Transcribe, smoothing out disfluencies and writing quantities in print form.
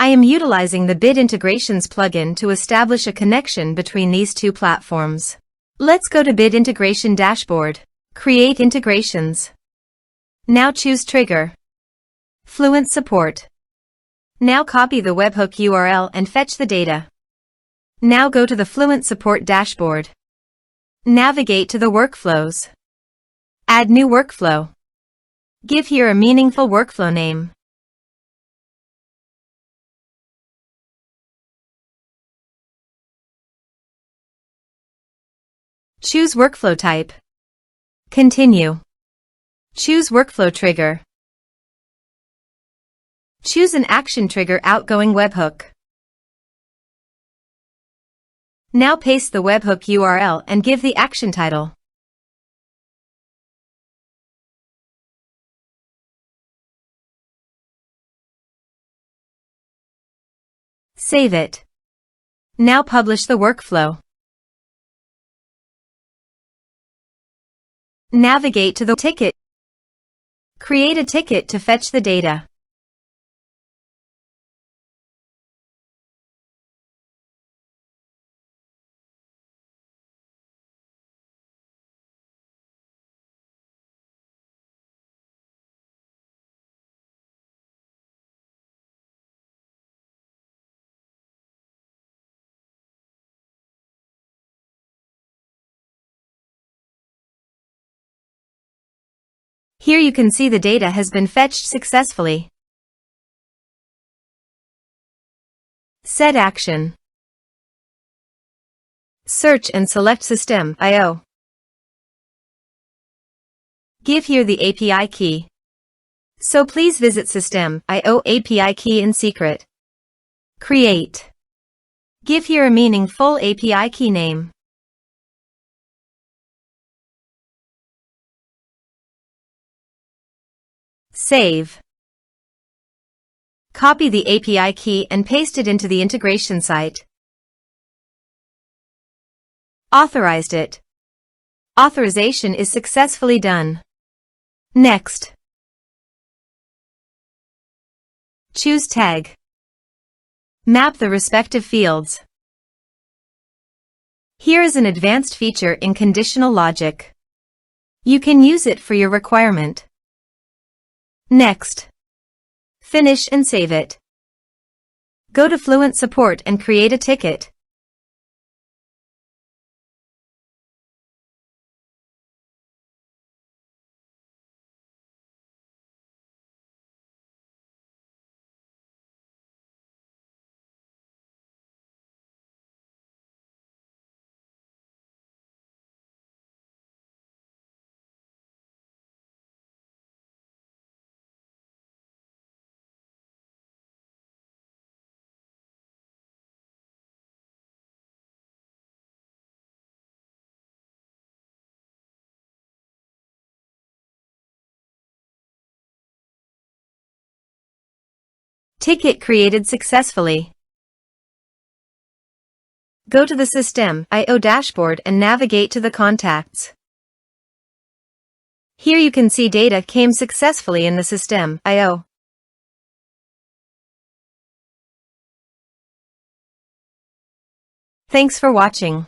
I am utilizing the Bit Integrations plugin to establish a connection between these two platforms. Let's go to Bit Integration Dashboard. Create integrations. Now choose Trigger. Fluent Support. Now copy the webhook URL and fetch the data. Now go to the Fluent Support dashboard. Navigate to the workflows. Add new workflow. Give here a meaningful workflow name. Choose workflow type. Continue. Choose workflow trigger. Choose an action trigger outgoing webhook. Now paste the webhook URL and give the action title. Save it. Now publish the workflow. Navigate to the ticket. Create a ticket to fetch the data. Here you can see the data has been fetched successfully. Set action. Search and select System.io. Give here the API key. So please visit System.io API key in secret. Create. Give here a meaningful API key name. Save. Copy the API key and paste it into the integration site. Authorized it. Authorization is successfully done. Next. Choose tag. Map the respective fields. Here is an advanced feature in conditional logic. You can use it for your requirement. Next. Finish and save it. Go to Fluent Support and create a ticket. Ticket created successfully. Go to the System.io dashboard and navigate to the contacts. Here you can see data came successfully in the System.io. Thanks for watching.